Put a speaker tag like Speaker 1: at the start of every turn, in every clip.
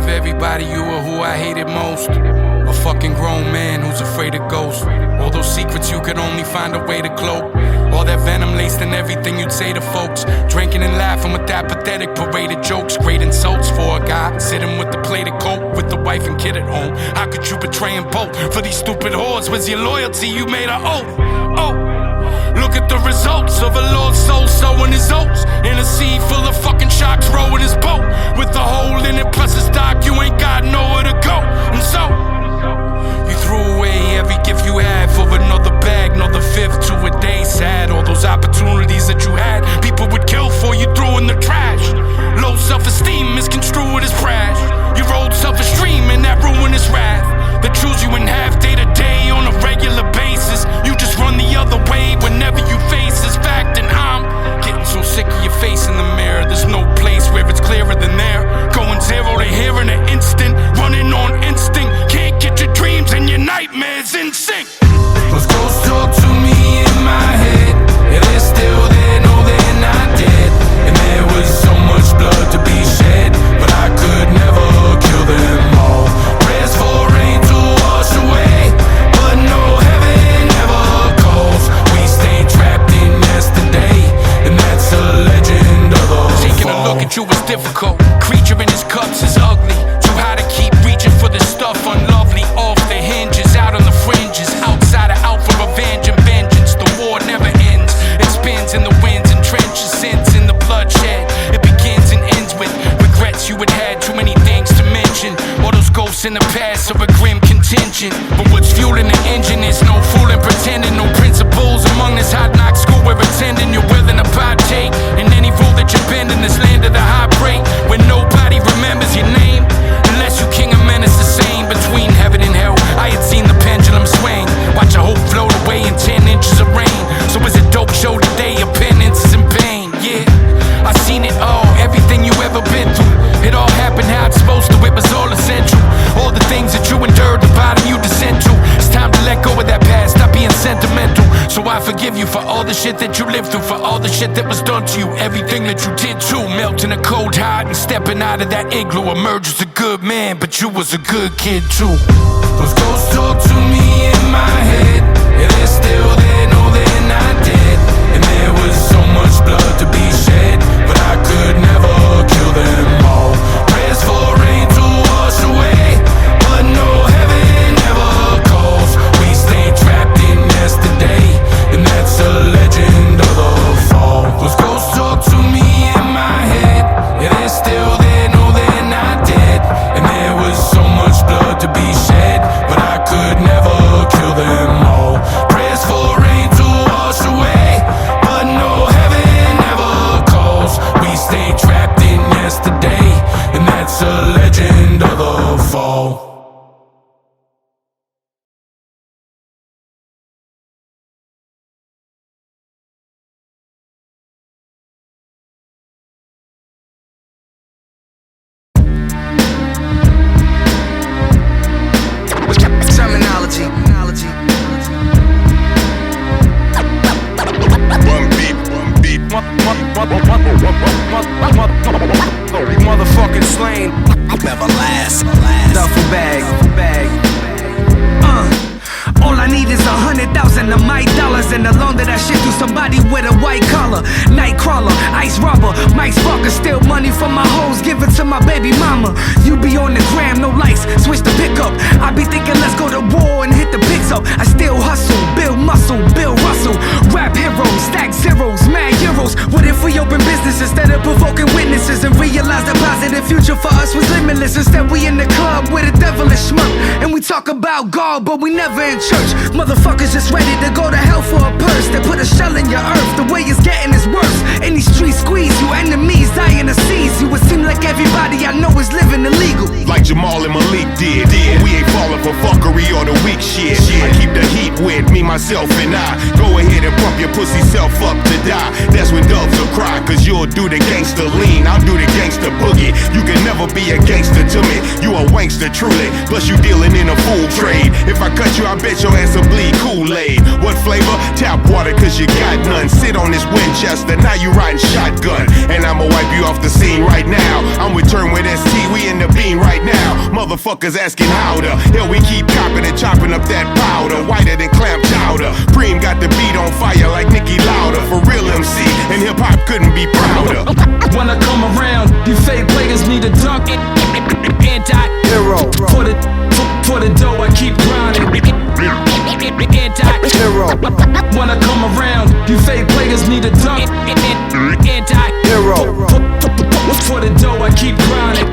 Speaker 1: of everybody, you were who I hated most. A fucking grown man who's afraid of ghosts. All those secrets you could only find a way to cloak. All that venom laced in everything you'd say to folks. Drinking and laughing with that pathetic parade of jokes. Great insults for a guy sitting with the plate of coke with the wife and kid at home. How could you betray them both for these stupid whores? Was your loyalty you made an oath? Oh, look at the results of a lost soul sowing his oats in a sea full of fucking sharks rowing his boat with a hole in it plus a stock. You ain't got nowhere to go. And so you threw away every gift you had for another bag, another fifth to a day sad. All those opportunities that you had, people would kill for, you threw in the trash. Low self-esteem misconstrued as brash. Your old self-esteem and that ruinous wrath that chews you in half day to day on a regular basis. You just run the other way whenever you face this fact. And I'm getting so sick of your face in the mirror. There's no place where it's clearer than there. Going zero to here in an instant, running on instinct. Can't get your dreams and your nightmares in sync. Those ghosts talk to me in my head. Yeah, they're still there, no they're not dead. And there was so much blood to be shed, but I could never kill them all. Prayers for rain to wash away, but no heaven ever calls. We stay trapped in yesterday, and that's a legend of a fall. Taking a look at you was difficult. Creature in his cups is ugly. Too high to keep reaching for this stuff unlovely. Off the hinges, out on the fringes. Outsider out for revenge and vengeance. The war never ends. It spins in the winds and trenches. Sins in the bloodshed. It begins and ends with regrets you had had. Too many things to mention. All those ghosts in the past are a grim contingent. But what's fueling the engine is no fooling, pretending. No principles among this hot knock school we're attending. You're willing to partake in any rule that you bend in this land of the high break, where nobody remembers your name unless you king of menace the same. Between heaven and hell, I had seen the pendulum swing. Watch a hope float away in 10 inches of rain. So it's a dope show today, your penance is in pain. Yeah, I seen it all, everything you ever been through. It all happened how it's supposed to, it was all essential. All the things that you endured, the bottom you descend to. It's time to let go of that past, stop being sentimental. So I forgive you for all the shit that you lived through, for all the shit that was done to you, everything that you did too. Melting a cold heart and stepping out of that igloo. Emerge as a good man, but you was a good kid too. Those ghosts talk to me in my head. Yeah, they're still there, no they're not dead. And there was so much blood to be shed, but I could never kill them all. Prayers for rain to wash away, but no heaven ever calls. We stay trapped in yesterday, and that's a legend of the fall. Those ghosts talk to me in my head. Yeah, they're still there, no they're not dead. And there was so much blood to be shed, but I could never kill them all. Prayers for rain to wash away, but no heaven ever calls. We stay trapped in yesterday, and that's a legend of the fall.
Speaker 2: Motherfucking Slaine. Never last. Duffel bag. All I need is 100,000 of my dollars, and along to that shit through somebody with a white collar. Nightcrawler, ice robber, Mike Sparker, steal money from my hoes, give it to my baby mama. You be on the gram, no likes, switch the pickup. I be thinking let's go to war and hit the picks up. I still hustle, build muscle, Bill Russell. Rap heroes, stack zeros, mad euros. What if we open business instead of provoking witnesses and realize the positive future for us was limitless? Instead we in the club with a devilish smirk, and we talk about God, but we never in church. Motherfuckers just ready to go to hell for a purse. They put a shell in your earth, the way it's getting is worse. In these streets squeeze you, enemies die in the seas. You would seem like everybody I know is living illegal,
Speaker 3: like Jamal and Malik did. We ain't falling for fuckery or the weak shit. I keep the heat with me, myself yourself and I. Go ahead and pump your pussy self up to die. That's when doves will cry, cause you'll do the gangster lean, I'll do the gangster boogie. You can never be a gangster to me, you a wankster truly. Plus you dealing in a fool trade. If I cut you, I bet your ass will bleed Kool-Aid. What flavor? Tap water, cause you got none. Sit on this Winchester, now you riding shotgun. And I'ma wipe you off the scene right now. I'm with Turn with ST, we in the bean right now. Motherfuckers asking how the hell we keep copping and chopping up that powder, whiter than clam chowder. Preem got the beat on fire like Nicki Lauder. For real MC, and hip-hop couldn't be prouder.
Speaker 2: When I come around, you fake players need a dunk. Anti-hero. For the dough, I keep grinding. Anti-hero. When I come around, you fake players need a dunk. Anti-hero. For the dough, I keep grinding.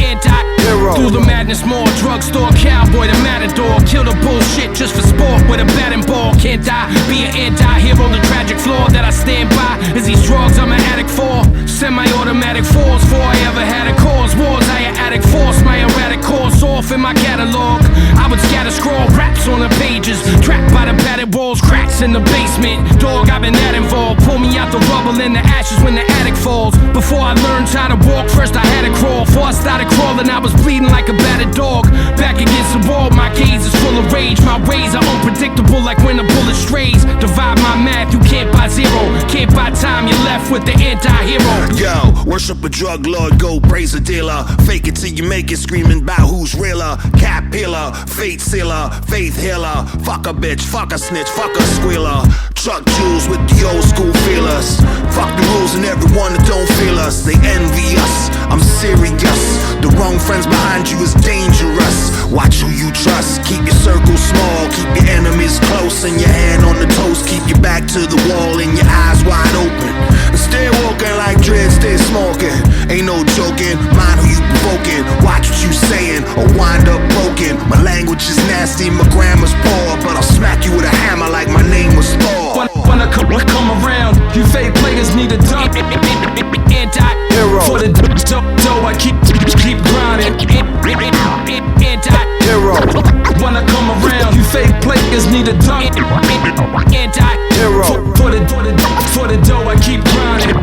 Speaker 2: Anti-hero. Through the madness, more drugstore cowboy, the matador. Kill the bullshit just for sport with a bat and ball. Can't I be an anti-hero? The tragic flaw that I stand by is these drugs I'm an addict for. Semi-automatic force, before I ever had a cause. Wars, I an addict force, my erratic course off in my catalog. I would scatter scroll raps on the pages, trapped by the padded walls, cracks in the basement. Dog, I've been that involved. Pull me out the rubble and the ashes when the attic falls. Before I learned how to walk, first I had to crawl. Before I started crawling, I was bleeding like a battered dog. Back against the wall, my gaze is full of rage. My ways are unpredictable like when a bullet strays. Divide my math, you can't buy zero. Can't buy time, you're left with the anti-hero.
Speaker 4: Yo, worship a drug lord, go praise a dealer. Fake it till you make it, screaming about who's realer. Cap pillar, fate sealer, faith healer. Fuck a bitch, fuck a snitch, fuck a squealer. Truck jewels with the old school feelers. Fuck the rules and everyone that don't feel us. They envy us, I'm serious. The wrong friends behind you is dangerous. Watch who you trust, keep your circle small. Keep your enemies close and your hand on the toast. Keep your back to the wall and your eyes wide open. And stay walking like dread, stay smoking. Ain't no joking, mind who you provoking. Watch what you saying or wind up broken. My language is nasty, my grammar's poor, but I'll smack you with a hammer like my name was Thor.
Speaker 2: When I come around, you fake players need a dunk. Anti-hero. For the dough, I keep grinding. Anti-hero. When I come around, you fake players need a dunk. Anti-hero. For the dough, I keep grinding.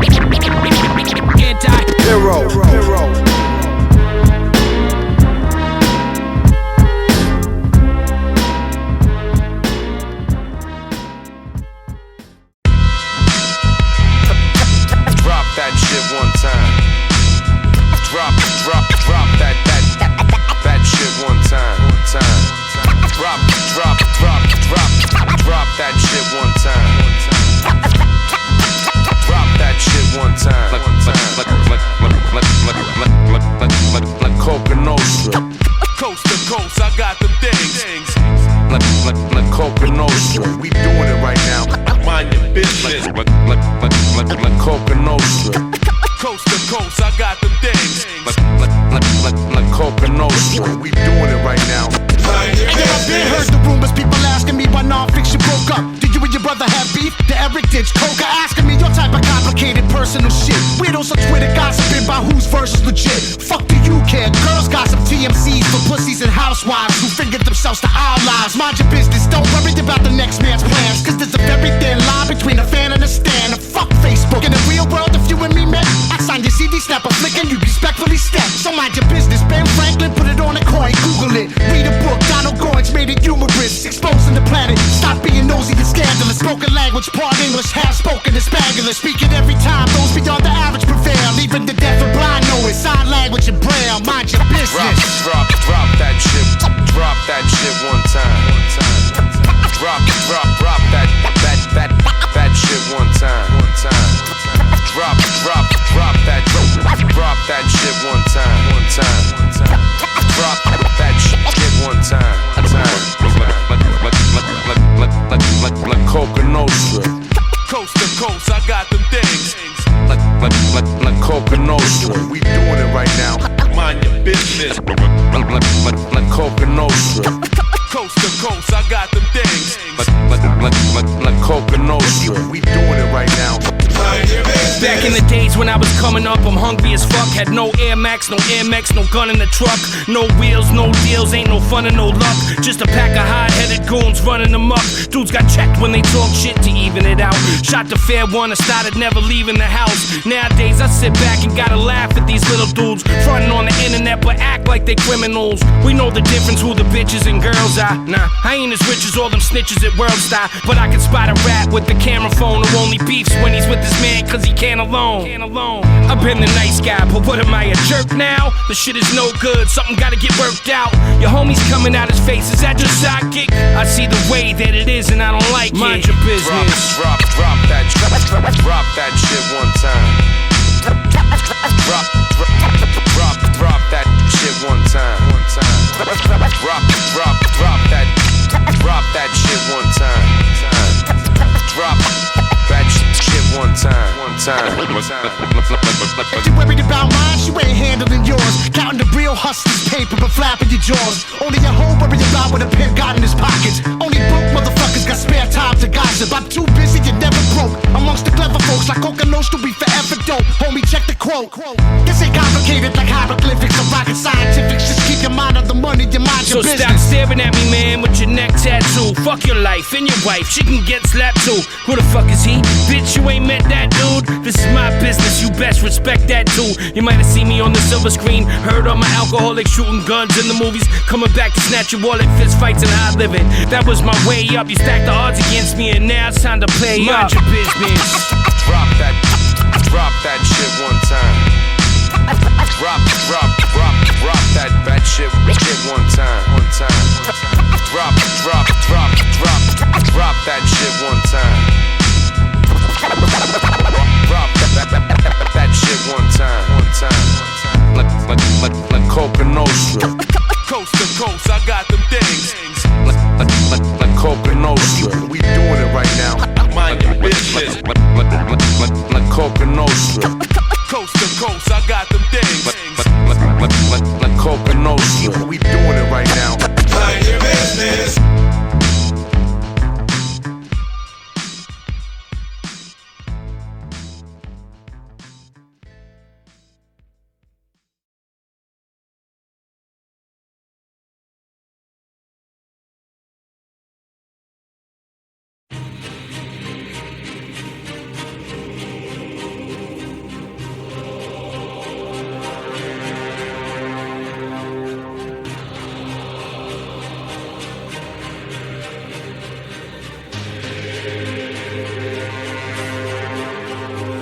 Speaker 2: Anti-hero.
Speaker 1: That shit one time. Drop that shit one time. Drop that shit one time. Drop that shit one time. Like Coca Nostra. Coast to coast, I got them things. Like Coca Nostra. We doing it right now. Mind your business. Like Coca Nostra. Coast to coast, I got them things. Like Coca Nostra. We doing it right now.
Speaker 5: Yeah, I've been heard the rumors, people asking me why non-fiction broke up. Did you and your brother have beef? The Eric ditch Coca asking me your type of complicated personal shit. Weirdos on Twitter gossiping about whose verse is legit. Fuck do you care? Girls gossip TMCs for pussies and housewives who figured themselves to our lives. Mind your business, don't worry about the next man's plans. Cause there's a very thin line between a fan and a stan. And fuck Facebook. In the real world, if you and me met, I sign your CD, snap a flick, and you respectfully step. So mind your business, Ben Franklin, put it on a coin, Google it. Read a book, Donald Goins made it humorous. Exposing the planet, stop being nosy and scandalous. Spoken language, part English, half spoken and Spanglish. Speaking every time, those beyond the average prevail. Even the deaf and blind know it, sign language and braille. Mind your business.
Speaker 1: Drop that shit. Drop that shit one time. Drop that shit one time. Drop that shit one time. Drop that shit one time. Like Coca Nostra. Coast to coast, I got them things. Like Coca Nostra. We doing it right now. Mind your business. Like Coca Nostra. Coast to coast, I got them things. Like Coca Nostra. We doing it right now.
Speaker 2: Back in the days when I was coming up, I'm hungry as fuck. Had no Air Max, no Air Max, no gun in the truck. No wheels, no deals, ain't no fun and no luck. Just a pack of hard-headed goons running amok. Dudes got checked when they talk shit to even it out. Shot the fair one, I started never leaving the house. Nowadays I sit back and gotta laugh at these little dudes fronting on the internet but act like they criminals. We know the difference who the bitches and girls are. Nah, I ain't as rich as all them snitches at World Star, but I can spot a rat with the camera phone who only beefs when he's with his man cause he can't alone. I've been the nice guy, but what am I, a jerk now? The shit is no good, something gotta get worked out. Your homie's coming out his face, is that your sidekick? I see the way that it is and I don't like it. Mind your business.
Speaker 6: Drop that shit one time. Drop that shit one time. Drop that shit one time. Drop that shit one time.
Speaker 5: If you worried about mine, you ain't handling yours. Counting the real hustlers' paper but flapping your jaws. Only your hoe worry about what a pimp got in his pockets. Only broke motherfuckers got spare time to gossip. I'm too busy, you never broke. Amongst the clever folks like Coca Nostra, we forever dope. Homie, check the quote. This ain't complicated like hieroglyphics or rocket scientifics. Just keep your mind on the money, your mind your business.
Speaker 2: So stop staring at me, man, with your neck tattoo. Fuck your life and your wife, she can get slapped too. Who the fuck is he? Bitch, you ain't met that dude. This is my business, you best respect that too. You might have seen me on the silver screen, heard all my alcoholic shooting guns in the movies, coming back to snatch your wallet, fist fights and hard living. That was my way up. You stacked the odds against me and now it's time to play up. Mind your business.
Speaker 6: Drop that shit one time. Drop that shit one time. Drop that shit one time. Drop that shit one time. Like Coca Nostra.
Speaker 3: Coast to coast, I got them things.
Speaker 6: Like Coca Nostra.
Speaker 3: We doing it right now. Mind your business.
Speaker 6: Like Coca Nostra.
Speaker 3: Coast to coast, I got them things.
Speaker 6: Like Coca Nostra.
Speaker 3: We doing it right now. Mind your business.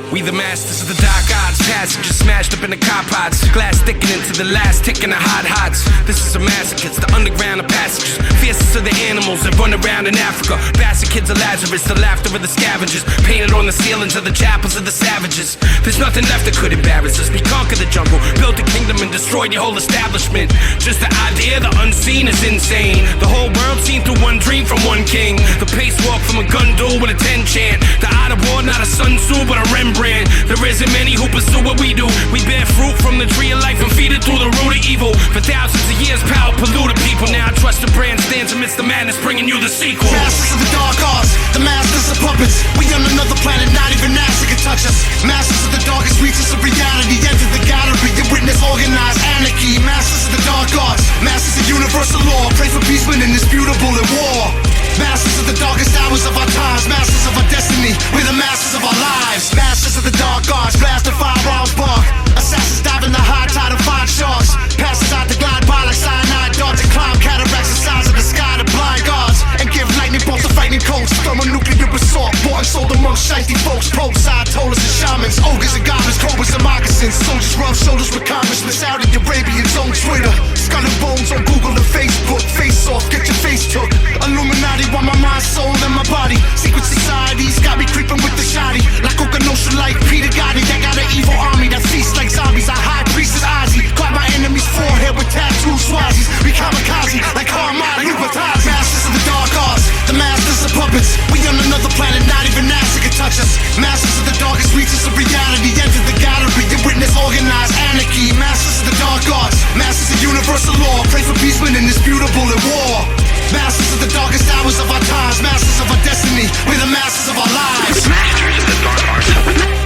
Speaker 1: We the masters of the dark arts, passengers smashed up in the car pods, glass sticking into the last tick in the hot hots. This is a massacre, it's the underground of passages, fiercest of the animals that run around in Africa. Bastard kids of Lazarus, the laughter of the scavengers, painted on the ceilings of the chapels of the savages. There's nothing left that could embarrass us. We conquered the jungle, built a kingdom and destroyed your whole establishment. Just the idea, the unseen is insane. The whole world seen through one dream from one king. The pace walk from a gun duel with a 10 chant. The art of war, not a Sun Tzu but a Rembrandt. There isn't many who pursue what we do. We bear fruit from the tree of life and feed it through the root of evil. For thousands of years, power polluted people. Now I trust the brand stands amidst the madness, bringing you the sequel.
Speaker 5: Masters of the dark arts, the masters of puppets. We on another planet, not even NASA can touch us. Masters of the darkest reaches of reality. Enter the gallery and witness organized anarchy. Masters of the dark arts, masters of universal law. Pray for peace when indisputable in war. Masters of the darkest hours of our times. Masters of our destiny, we're the masters of our lives. Masters of the dark arts, blast the firearms bark. Assassins dive in the high tide and find sharks. Passes out to glide by like cyanide darts and climb cataracts the size of the sky to blind guards. And give lightning bolts to frightening coats. Thermonuclear assault, bought and sold amongst shiesty folks. Popes, Ayatollahs and shamans, ogres and goblins, cobras and moccasins. Soldiers rub shoulders with congressmen, Saudi Arabians on Twitter. Skull and bones on Google and Facebook. Face off, get your face took. Illuminati want my mind, soul, and my body. Secret societies got me creeping with the shoddy. Like Coca Nostra, like Peter Gotti. That got an evil army that feasts like zombies. Our high priest is Ozzy. Caught my enemy's forehead with tattooed swazis. We kamikaze like Harmon, Lupatazi. Masters of the dark arts, the masters of puppets. We on another planet, not even NASA can touch us. Masters of the darkest reaches of reality. Enter the gallery and witness organized anarchy. Masters of the dark arts, masters of universal law. Pray for peace when indisputable in war. Masters of the darkest hours of our times. Masters of our destiny, we're the masters of our lives.
Speaker 7: Masters of the dark arts.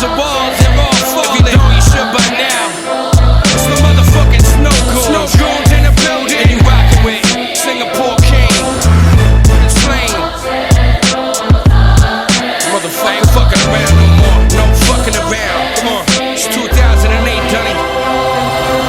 Speaker 1: the walls, they're all falling. If you know, you should by now. It's the motherfucking snow cones in the building. And you rockin' with Singapore King Slaine. Motherfucker, I ain't fucking around no more. No fucking around. Come on, it's 2008, Dunny.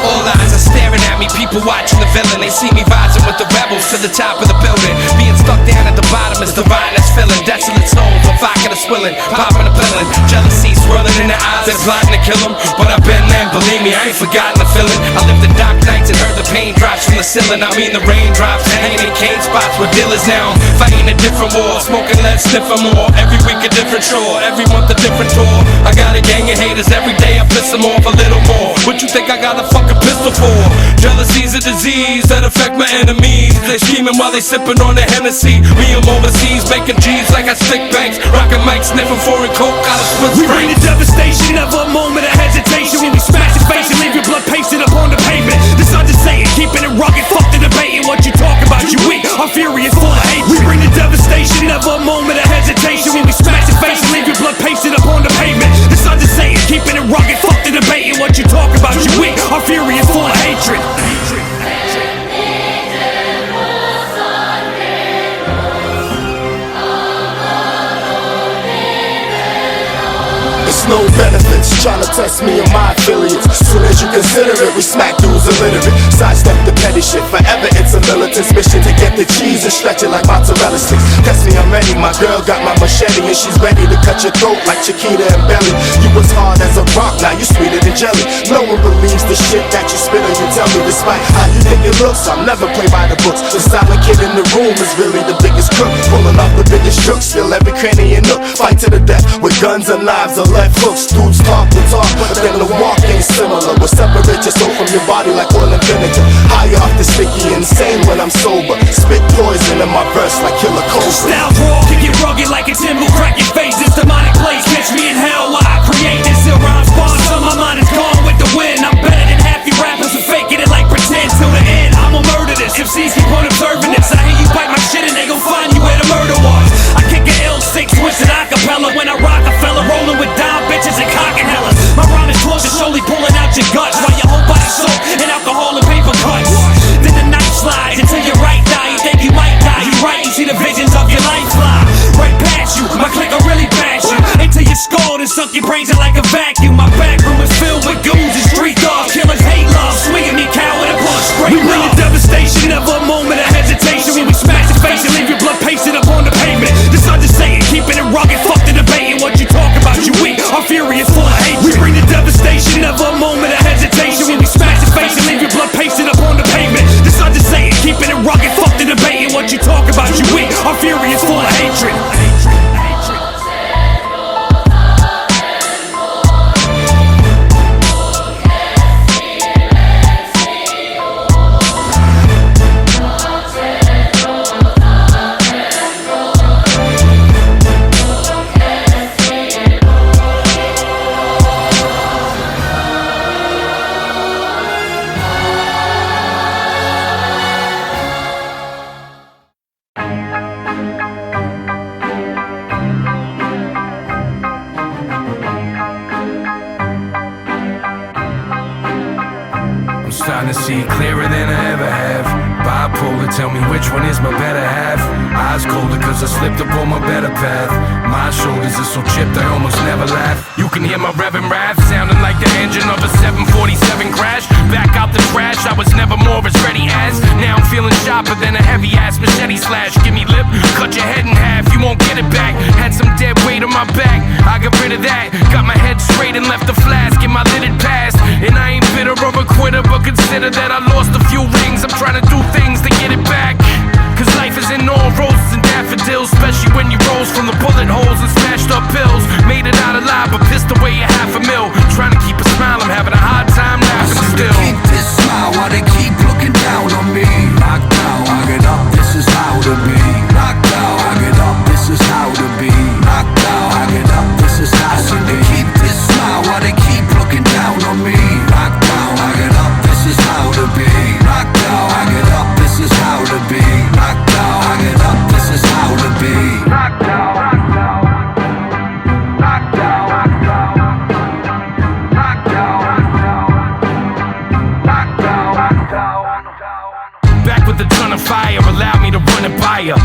Speaker 1: All eyes are staring at me, people watching the villain. They see me rising with the rebels to the top of the building. Being stuck down at the bottom is divine, that's filling. Desolate souls, a vodka that's swilling, popping a pillin'. Jealousy swirling in the eyes, they're plotting to kill them. But I've been there, believe me, I ain't forgotten the feeling. I lived the dark nights and heard the pain drops from the ceiling. I mean the raindrops, hanging in cane spots with dealers now. Fighting a different war, smoking less, sniffing more. Every week a different chore, every month a different tour. I got a gang of haters, every day I piss them off a little more. What you think I got a fucking pistol for? Jealousy's a disease that affect my enemies. They scheming while they sipping on the Hennessy. Me, I'm overseas, making G's like I stick banks. Rockin' mics, sniffing foreign coke out of Swiss.
Speaker 2: We bring the devastation, never a moment of hesitation. When we smash your face and leave your blood pasted up on the pavement. The sun just saying, keeping it rugged, fuck the debating. What you talk about, you weak, our fury is full of hate. We bring the devastation, never a moment of hesitation. When we smash your face and leave your blood pasted up on the pavement. The sun just saying, keeping it rugged, fuck the debating. What you talk about, you weak, our fury is full of hatred.
Speaker 7: No benefits, tryna test me and my affiliates. Soon as you consider it, we smack dudes illiterate. Sidestep the petty shit, forever it's a militant's mission to get the cheese and stretch it like mozzarella sticks. Test me, I'm ready, my girl got my machete and she's ready to cut your throat like Chiquita and Belly. You was hard as a rock, now you sweeter than jelly. No one believes the shit that you spit or you tell me. Despite how you think it looks, I'll never play by the books. The silent kid in the room is really the biggest crook, pulling off the biggest jokes, still every cranny and nook. Fight to the death with guns and knives or left hooks. Dudes talk the talk, but then the walk ain't similar. We'll separate your soul from your body like oil and vinegar. High off the sticky, insane when I'm sober. Spit poison in my verse like Killer Cobra.
Speaker 2: Style raw, kick it rugged like a timber, crack your face. This demonic place, catch me in hell while I create this ill rhyme sponsor. My mind is gone with the wind. I'm better than half you rappers who faking it like pretend. Till the end, I'ma murder this. MCs keep on observing this. I hear you bite my shit and they gon' find you where the murder was. I kick an L6 twisted acapella when I rock a fella rolling with dime bitches and cock and hellas. My rhyme is close to slowly pulling out your guts while your whole body's soaked in alcohol and paper cuts. Then the night slides until your right die. You think you might die, you right, you see the visions of your life fly right past you. My click will really bash you until you're scored and sunk your brains in like a vacuum. My back room is filled with goons and street dogs. Killers hate love, swinging me coward and punch straight. We bring the devastation, never a moment of hesitation. When we smash your face and leave your blood pasted up on the pavement. The sun just saying, keeping it rugged, fuck the debating. What you talk about, you weak, our fury is full of hate. We bring the devastation, never a moment of hesitation. When we smash your face and leave your blood pasted up on the pavement. The sun just saying, keeping it rugged, fuck the debating. What you talk about, you weak, our fury is full of hatred.
Speaker 1: Starting to see clearer than I ever have. Bipolar, tell me which one is my better half. Eyes colder cause I slipped up on my better path. My shoulders are so chipped I almost never laugh. You can hear my revving wrath sounding like the engine of a 747 crash. Back out the trash, I was never more as ready as. Now I'm feeling sharper than a heavy ass machete slash. Give me lip, cut your head in half, you won't get it back. Had some dead weight on my back, I got rid of that. Got my head straight and left the flask in my lidded past. And I ain't bitter or a quitter, but consider that I lost a few rings. I'm trying to do things to get it back. Cause life isn't all roses and daffodils, especially when you rose from the bullet holes and smashed up pills. Made it out alive, but pissed away $500,000. Trying to keep a smile, I'm having a hard time laughing still.
Speaker 2: Keep this smile while they keep looking down on me. Knocked down, I get up, this is how to be. Knocked down, I get up, this is how to be. Knocked down, I get up, this is how to be. Keep this smile while they keep looking down on me. Knocked down, I get up, this is how to be. Knocked down, I get up, this is how to be. Knocked down, I get up, this is how to be. Knocked down, knocked down, knocked down, knocked down.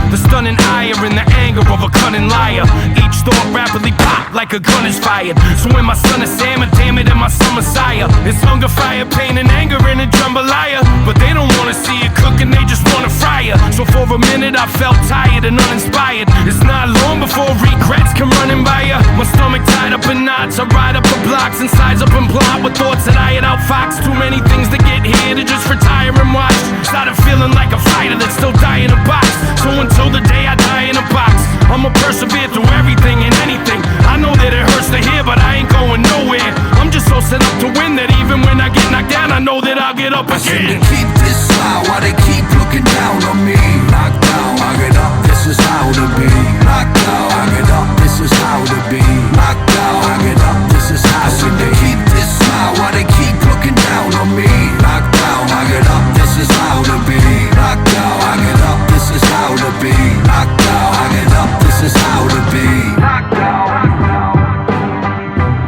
Speaker 1: The stunning ire and the anger of a cunning liar. Each thought rapidly pop like a gun is fired. So when my son is Sam, and damn it, and my son Messiah, it's hunger, fire, pain, and anger in a jambalaya. But they don't wanna see it cooking, they just wanna fry it. So for a minute I felt tired and uninspired. It's not long before regrets come running by ya. My stomach tied up in knots, I ride up the blocks and size up and plot with thoughts that I had outfoxed. Too many things to get here to just retire and watch. Started feeling like a fighter that's still dying in a box. So until the day I die in a box, I'ma persevere through everything and anything. I know that it hurts to hear, but I ain't going nowhere. I'm just so set up to win that even when I get knocked down, I know that I'll get up again.
Speaker 2: I seem to keep this smile while they keep looking down on me. Knocked down, I get up, this is how to be. Knocked down, I get up, this is how to be. Knocked down, I get up, this is how to be. I seem to keep this smile while they keep looking down on me. Knocked down, I get up, this is how to be. Knocked down, I get up, this is how to be. Knocked down, I get up, this is how to be. Knocked down,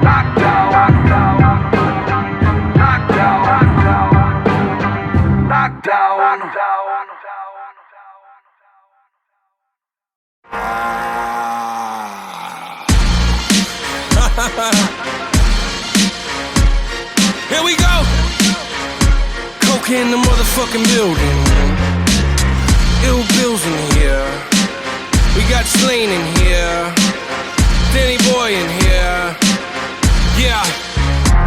Speaker 2: knocked down, knocked down, knocked down, knocked down, knocked down.
Speaker 1: Here we go. Coke in the motherfucking building. Ill Bill's in here. We got Slaine in here. Danny Boy in here. Yeah.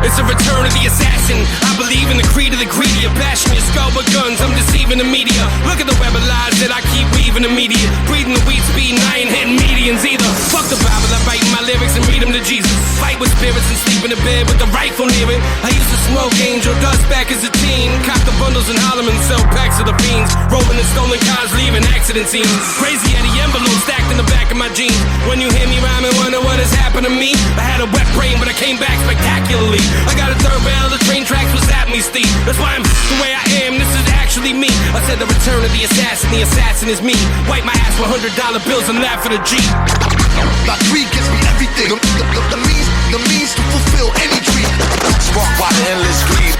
Speaker 1: It's a return of the assassin. I believe in the creed of the greedy. A passion, your skull with guns, I'm deceiving the media. Look at the web of lies that I keep weaving the media. Breathing the weed speed and I ain't hitting medians either. Fuck the Bible, I write my lyrics and read them to Jesus. Fight with spirits and sleep in the bed with the rifle near it. I used to smoke angel dust back as a teen. Cop the bundles in Harlem and sell packs of the beans. Rolling in stolen cars, leaving accident scenes. Crazy Eddie envelope stacked in the back of my jeans. When you hear me rhyme and wonder what has happened to me, I had a wet brain but I came back spectacularly. I got a third rail, the train tracks was at me, Steve. That's why I'm the way I am, this is actually me. I said the return of the assassin is me. Wipe my ass with $100 bills and laugh at a G.
Speaker 5: My greed gives me everything. The means to fulfill any dream.
Speaker 4: Sparked by the endless greed.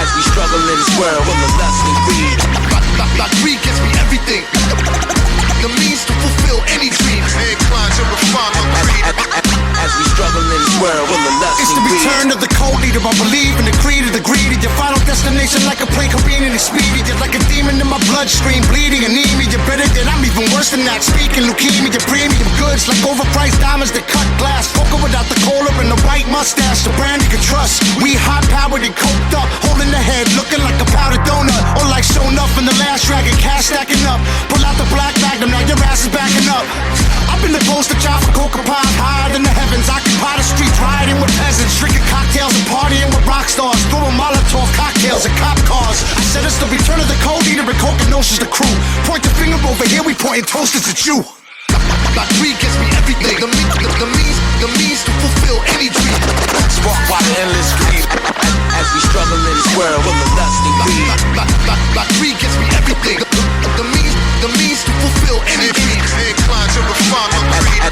Speaker 4: As we struggle in this world with the lust and greed.
Speaker 5: My greed gives me everything. The means to fulfill any dream. Inclined to refine my greed.
Speaker 4: As we struggle in this world with the lust
Speaker 5: It's
Speaker 4: and
Speaker 5: the
Speaker 4: greed.
Speaker 5: return of the cold leader. I believe in the creed of the greedy. Your final destination like a plane careening and speedy. You're like a demon in my bloodstream, bleeding anemia. You're better than I'm even worse than that. Speaking leukemia, your premium goods like overpriced diamonds that cut glass. Poker without the collar and the white mustache. The brand you can trust. We hot powered and coked up, holding the head, looking like a powdered donut, or like shown up in the last dragon, cash stacking up. Pull out the black magnum, now your ass is backing up. I've been the poster child for coca pies, higher than the heavens. Occupy the streets, riding with peasants, drinking cocktails and partying with rock stars, throwing Molotov cocktails at cop cars. I said it's the return of the cold eater and coke knows the crew. Point the finger over here, we pointing toasters at you. My greed gives me everything. The means to fulfill any dream.
Speaker 4: Sparked by the endless greed. As we struggle in this world with the lust and greed.
Speaker 5: My greed gives me everything. The means to fulfill any dream. Inclined to refine my greed.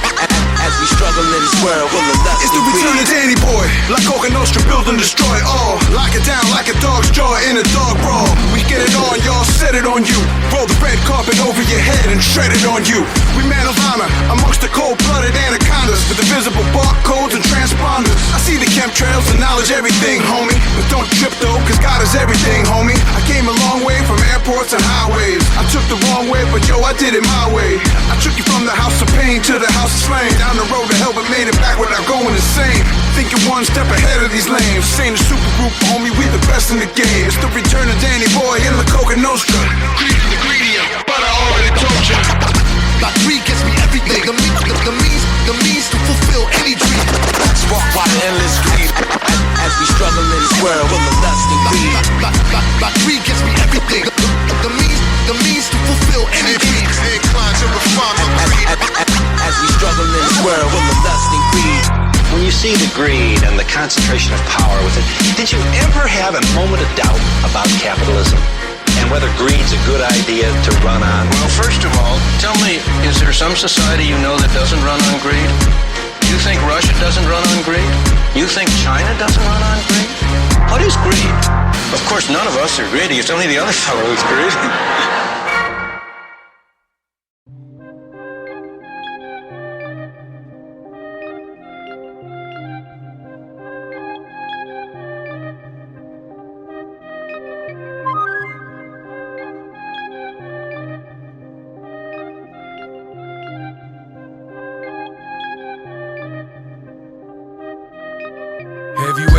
Speaker 4: As we struggle in this world with the lust
Speaker 5: It's the
Speaker 4: and greed.
Speaker 5: return of Danny Boy. Like Coca Nostra, build and destroy all. Lock it down like a dog's jaw in a dog brawl. We get it on, y'all set it on you. Roll the red carpet over your head and shred it on you. We man of honor amongst the cold-blooded anacondas with invisible barcodes and transponders. I see the chemtrails and knowledge everything, homie. But don't trip though, cause God is everything, homie. I came a long way from airports and highways. I took the wrong way, but yo, I did it my way. I took you from the house of pain to the house of Slaine. Down the road to hell, but made it back without going insane. Thinking one step ahead of these lames. Ain't a super group, homie, we the best in the game. It's the return of Danny Boy in the Coca Nostra. Greedy the greedier, but I already told you. My greed gives me everything. The means to fulfill any dream.
Speaker 4: Sparked by the endless greed. As we struggle in this world with the lust and greed.
Speaker 5: My greed gives me everything. The means to fulfill any dream. Inclined to refine my greed.
Speaker 4: As we struggle in this world with the lust and greed.
Speaker 8: When you see the greed and the concentration of power with it, did you ever have a moment of doubt about capitalism? And whether greed's a good idea to run on?
Speaker 9: Well, first of all, tell me, is there some society you know that doesn't run on greed? You think Russia doesn't run on greed? You think China doesn't run on greed? What is greed? Of course, none of us are greedy. It's only the other fellow who's greedy.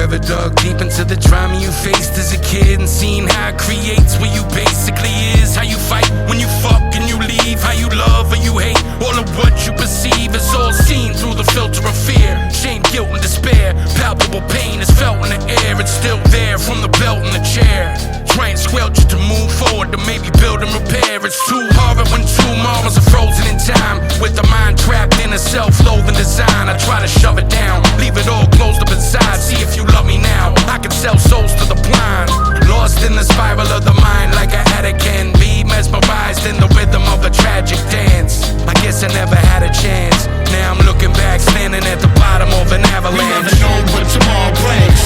Speaker 1: ever dug deep into the drama you faced as a kid and seen how it creates what you basically is? How you fight when you fuck and you leave? How you love or you hate? All of what you perceive is all seen through the filter of fear. Shame, guilt, and despair. Palpable pain is felt in the air. It's still there from the belt in the chair. Try and squelch it to move forward, to maybe build and repair. It's too hard when two mamas are frozen in time, with the mind trapped in a self-loathing design. I try to shove it down, leave it all closed up inside. See if you love me now. I can sell souls to the blind, lost in the spiral of the mind, like an addict can be, mesmerized in the rhythm of a tragic dance. I guess I never had a chance. Now I'm looking back, standing at the bottom of an avalanche.
Speaker 5: We never know what tomorrow brings.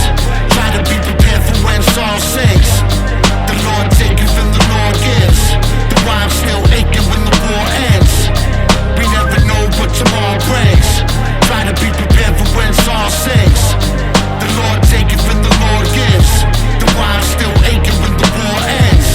Speaker 5: Try to be prepared for when song sings. The Lord taketh and the Lord gives. The rhyme's still aching when the war ends. We never know what tomorrow brings. Try to be prepared for when song sings. The Lord taketh and the Lord gives. The rhyme's still aching when the war ends.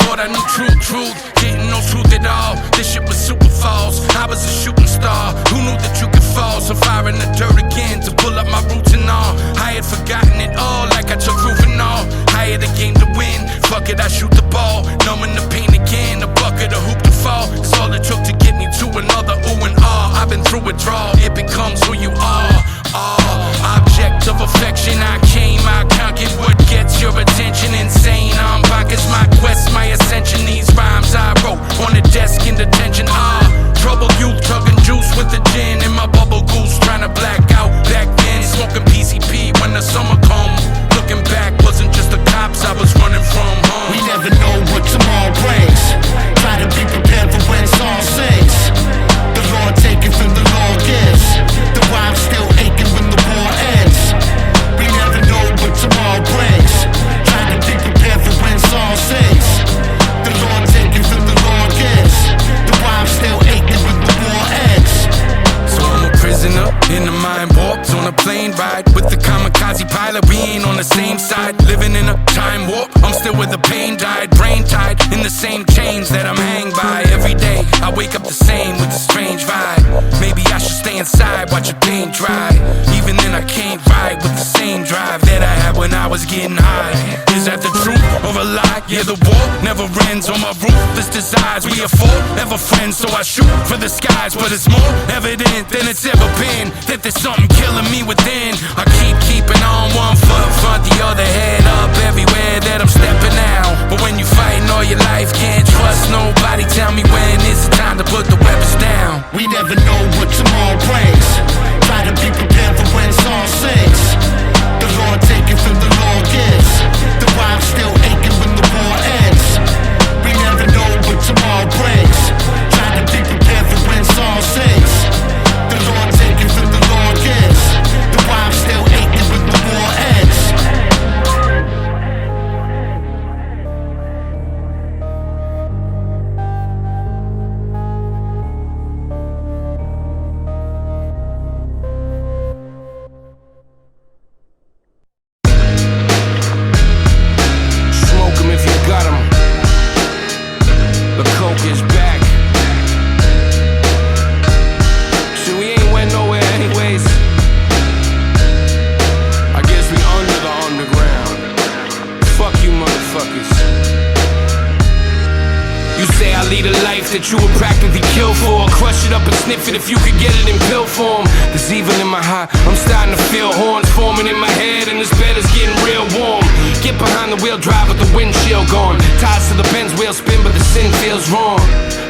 Speaker 1: Thought I knew truth, didn't know truth at all. This shit was super false. I was a shooting star. Who knew that you could fall? So fire in the dirt again to pull up my roots and all. I had forgotten it all, like I took proof and all. I had a game to win. Fuck it, I shoot the ball. Numbing the pain again. A bucket, a hoop to fall. It's all it took to get me to another ooh and ah. I've been through withdrawal. It becomes who you are. Object of affection, I came, I conquered what gets your attention. Insane, I'm bonkers, my quest, my ascension. These rhymes I wrote on the desk in detention. Troubled youth, chugging juice with the gin in my bubble goose, trying to black out. Back then, smoking PCP when the summer come. Looking back, wasn't just the cops I was running from.
Speaker 5: We never know what tomorrow brings. Try to be prepared for when song sings. The Lord taketh and the Lord gives. The rhyme's still aching when the war ends. We never know what tomorrow brings. Try to be prepared for when song sings. The Lord taketh and the Lord gives. The rhyme's still aching when the war ends.
Speaker 1: So I'm a prisoner in the mind warped on a plane ride with the kamikaze pilot. We ain't on the same side, living in a time warp. I'm still where the pain died, brain tied in the same chains that I'm hanged by. Every day I wake up the same with a strange vibe. Maybe I should stay inside, watch your paint dry. Even then I can't ride with the same drive that I had when I was getting high. Is that the truth or a lie? Yeah, the war never ends on my ruthless desires. We are forever friends, so I shoot for the skies. But it's more evident than it's ever been that there's something killing me within. I keeping on one foot in front, the other head up everywhere that I'm stepping out. But when you fighting all your life, can't trust nobody. Tell me when is it time to put the weapons down.
Speaker 5: We never know what tomorrow brings. Try to be prepared for when song sings. The Lord taketh and the Lord gives. The rhyme's still aching when the war ends. We never know what tomorrow brings. Try to be prepared for when song sings. The Lord taketh and the Lord gives. The rhyme's still aching when the war ends.
Speaker 1: That you would practically kill for, crush it up and sniff it if you could get it in pill form. There's evil in my heart, I'm starting to feel horns forming in my head, and this bed is getting real warm. Get behind the wheel, drive with the windshield gone. Ties to the Benz wheel spin, but the sin feels wrong.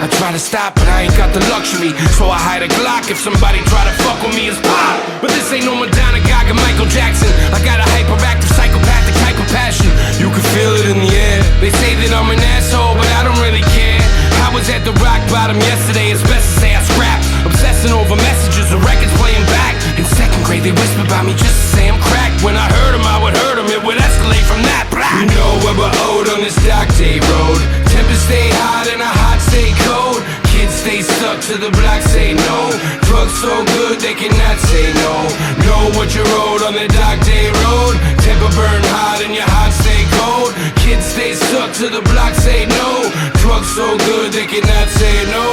Speaker 1: I try to stop, but I ain't got the luxury, so I hide a Glock if somebody try to fuck with me. It's pop, but this ain't no Madonna, Gaga, Michael Jackson. I got a hyperactive, psychopathic type of passion. You can feel it in the air. They say that I'm an asshole, but I don't really care. I was at the rock bottom yesterday, it's best to say I scrapped. Obsessing over messages, the records playing back. In second grade they whispered about me just to say I'm cracked. When I heard them, I would hurt them, it would escalate from that. You know what we're owed on this dark day road. Tempers stay hot and our hearts stay cold. Kids stay stuck to the block, say no. Drugs so good they cannot say no. Know what you're owed on the dark day road. Temper burn hot and your heart stay cold. Kids stay stuck to the block, say no. Drugs Drugs so good they cannot say no.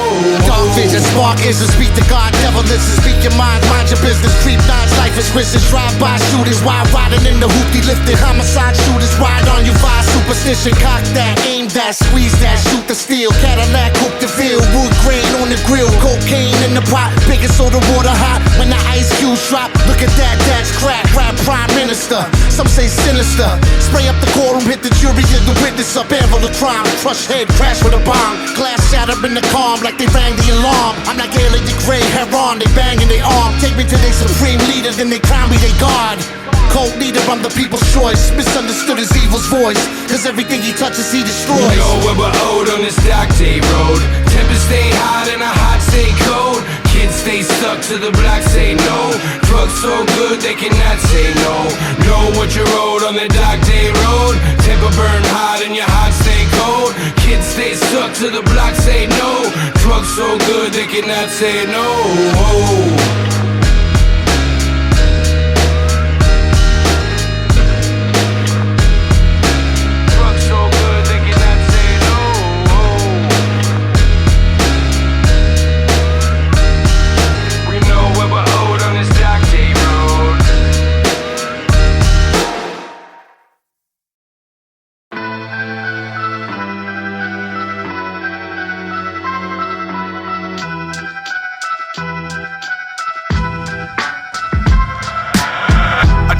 Speaker 5: Dark vision, spark is to speak to God, devil listen. Speak your mind, mind your business. Creep nines, life is risen. Drive-by shooters, wild riding in the hoopty lifted. Homicide shooters ride on you via superstition. Cock that, aim that, squeeze that, shoot the steel. Cadillac, hoop the field, wood grain on the grill. Cocaine in the pot, bigger soda water hot. When the ice cubes drop, look at that, that's crack. Rap prime minister, some say sinister. Spray up the courtroom, hit the jury and the witness up. Anvil the crime, crush head, crash with a bomb. Glass shatter in the calm like they rang the alarm. I'm like alien gray, hair on, they banging they arm. Take me to their supreme leader, then they crown me they God. Cold leader, I'm the people's choice. Misunderstood his evil's voice, cause everything he touches he destroys.
Speaker 1: You know where we're owed on this dark day road. Tempers stay hot and the hot stay cold. Kids stay stuck to the block, say no. Drugs so good they cannot say no. Know what you're owed on the dark day road. Temper burn hot and your heart stay cold. Kids stay stuck to the block, say no. Drugs so good they cannot say no.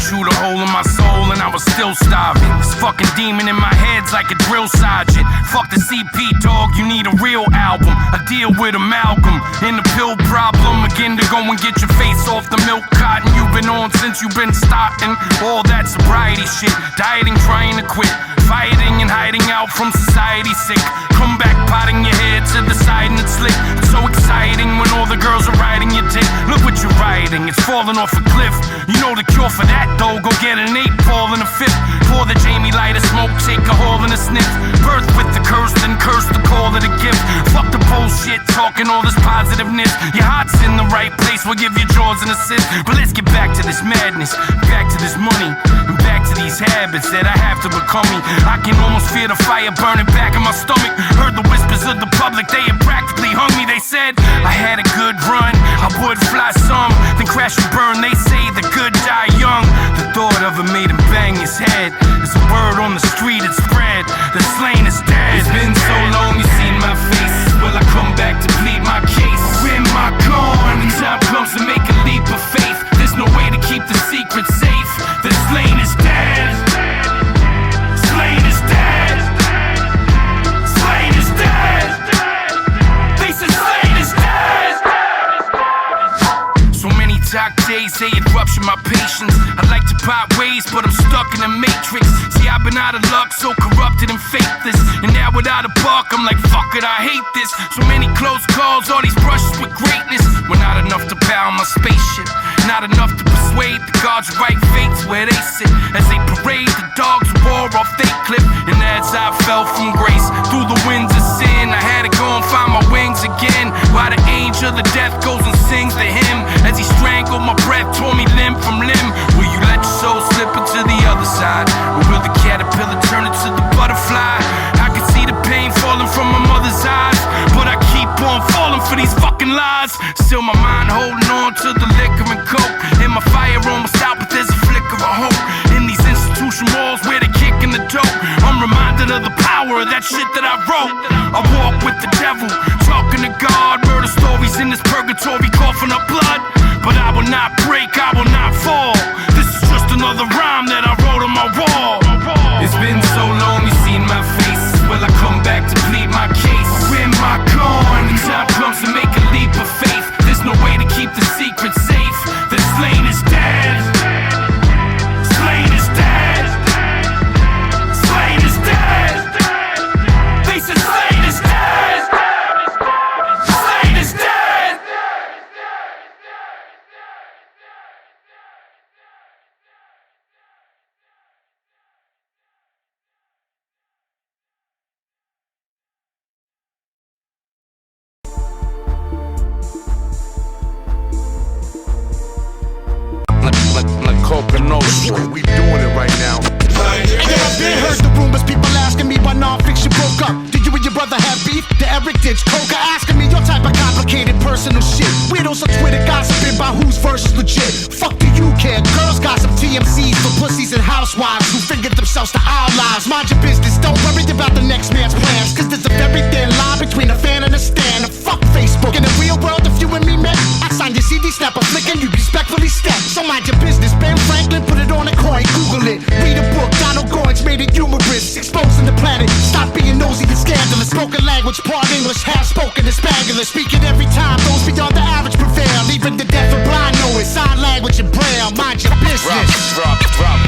Speaker 1: Chewed a hole in my soul and I was still starving. This fucking demon in my head's like a drill sergeant. Fuck the CP, dog, you need a real album. I deal with amalgam in the pill problem. Again to go and get your face off the milk cotton you've been on since you've been starting. All that sobriety shit, dieting, trying to quit. Fighting and hiding out from society sick. Come back, potting your head to the side and it's slick. It's so exciting when all the girls are riding your dick. Look what you're riding, it's falling off a cliff. You know the cure for that though, go get an 8-ball and a 5th. Pour the Jamie lighter smoke, take a haul and a sniff. Birth with the curse, then curse to call it a gift. Fuck the bullshit, talking all this positiveness. Your heart's in the right place, we'll give your jaws an assist. But let's get back to this madness, back to this money, and back to these habits that I have to become me. I can almost feel the fire burning back in my stomach. Heard the whispers of the public, they had practically hung me. They said I had a good run, I would fly some, then crash and burn. They say the good die young. The thought of it made him bang his head. There's a word on the street, it spread. The Slain is dead. It's been so long, you seen my face. Will I come back to plead my case? Or am I gone? The time comes to make a leap of faith. There's no way to keep the secret safe. The Slain is dead. Slain is dead. Slain is dead. They said Slain is dead. So many dark days, they had ruptured my patience. I like to part ways, but I'm stuck in the matrix. See, I've been out of luck, so corrupted and faithless. And now without a buck, I'm like, fuck it, I hate this. So many close calls, all these brushes with greatness were not enough to bow my spaceship. Not enough to persuade the gods right fates where they sit. As they parade the dogs war off they cliff. And as I fell from grace through the winds of sin, I had to go and find my wings again. While the angel of death goes and sings the hymn. As he strangled my breath, tore me limb from limb. Will you let your soul slip into the other side? Or will the caterpillar turn into the butterfly? I can see the pain falling from my mother's eyes, but I keep on falling for these fucking lies. Still my mind holding on to the liquor and coke. And my fire almost out, but there's a flicker of hope. In these institution walls where they kicking the dope, I'm reminded of the power of that shit that I wrote. I walk with the devil, talking to God. Murder stories in this purgatory, coughing up blood. But I will not break, I will not fall. This is just another rhyme that I wrote on my wall. It's been so long, you seen my face. Will I come back to plead my case? Or am I gone? The time comes to make a leap of faith. There's no way to keep the secret safe. The Slain is dead. Slain is dead. Slain is dead. They said Slain is dead. Slain is dead.
Speaker 6: Like Coconut, we doing it right now.
Speaker 5: And then I've been heard the rumors, people asking me why non-fiction broke up. Did you and your brother brother have beef? The Eric Ditch Coca asking me your type of complicated personal shit. Weirdos on Twitter gossiping about whose verse is legit. Fuck do you care? Girls gossip TMCs for pussies and housewives who fingered themselves to our lives. Mind your business, don't worry about the next man's plans, cause there's a very thin line between a fan and a stan. And fuck Facebook. In the real world, if you and me met, I sign your CD, snap a flick, and you respectfully step. So mind your business. Ben Franklin put it on a coin, Google it. Read a book, Donald Goins made it humorous. Exposing the planet, stop being nosy and scandalous. Spoken language, part English, half spoken is Spanglish. Speaking every time, those beyond the average prevail. Even the deaf and blind know it. Sign language and braille, mind your business.
Speaker 6: Drop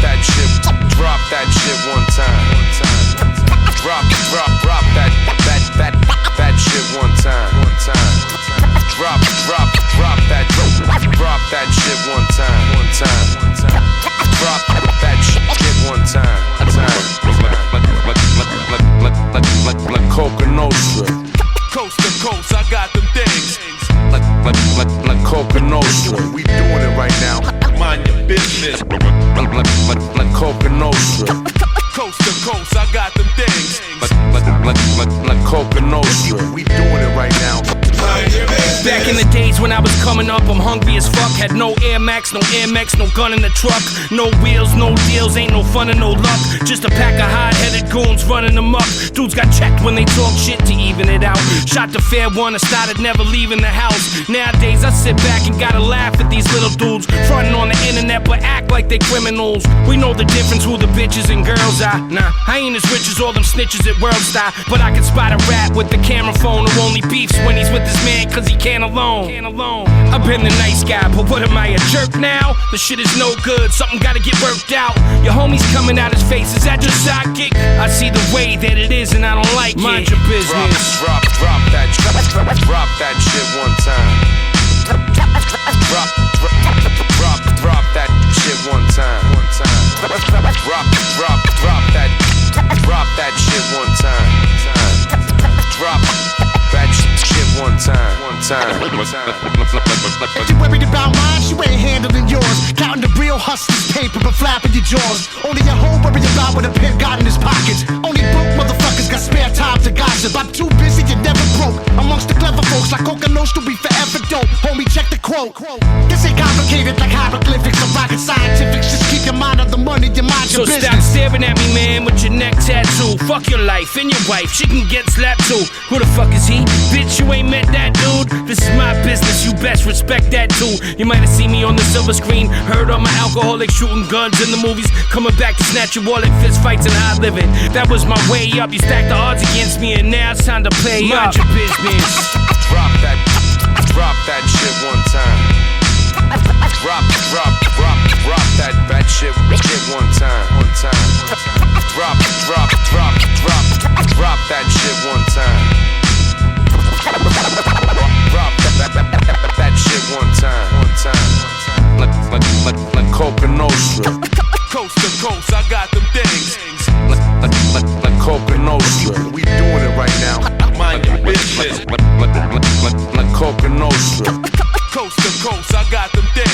Speaker 6: that shit. Drop that shit one time. Drop that shit one time. Drop that shit one time. Drop that shit one time. Like Coca Nostra.
Speaker 3: Coast to coast, I got them things.
Speaker 6: Like Coca Nostra.
Speaker 3: We doing it right now. Mind your business.
Speaker 6: Like Coca Nostra.
Speaker 3: Coast to coast, I got them things.
Speaker 6: Like Coca Nostra.
Speaker 3: We doing it right now.
Speaker 2: Back in the days when I was coming up, I'm hungry as fuck. Had no Air Max, no Air Max, no gun in the truck. No wheels, no deals, ain't no fun and no luck. Just a pack of hard-headed goons running amok. Dudes got checked when they talk shit to even it out. Shot the fair one, I started never leaving the house. Nowadays I sit back and gotta laugh at these little dudes fronting on the internet but act like they criminals. We know the difference who the bitches and girls are. Nah, I ain't as rich as all them snitches at World Star, but I can spot a rat with the camera phone who only beefs when he's with his man cause he can't alone. I've been the nice guy, but what am I, a jerk now? The shit is no good, something gotta get worked out. Your homie's coming out his face, is that your sidekick? I see the way that it is and I don't like it. Mind your business.
Speaker 6: Drop that shit one time. Drop that shit one time. Drop that shit one time. Drop that shit one time.
Speaker 5: If you worried about mine, you ain't handling yours. Counting the real hustlers' paper but flapping your jaws. Only your hoe worried about what a pimp got in his pockets. Only broke motherfuckers got spare time to gossip. I'm too busy, you never broke. Amongst the clever folks like Coca Nostra, we forever dope. Homie, check the quote. This ain't complicated like hieroglyphics or rocket scientifics. Just keep your mind on the money, your mind your business.
Speaker 2: So stop staring at me, man, with your neck tattoo. Fuck your life and your wife, she can get slapped too. Who the fuck is he? Bitch, you ain't met that dude. This is my business, you best respect that too. You might have seen me on the silver screen, heard all my alcoholic shooting guns in the movies, coming back to snatch your wallet, fist fights and hard living. That was my way up. You stacked the odds against me and now it's time to play up. Mind your business.
Speaker 6: Drop that shit one time. Drop that shit one time. Drop that shit one time. Drop that shit one time. Like Coca Nostra.
Speaker 3: Coast to coast, I got them things.
Speaker 6: Like Coca Nostra.
Speaker 3: We doing it right now. Mind your business.
Speaker 6: Like Coca Nostra.
Speaker 3: Coast to coast, I got them things.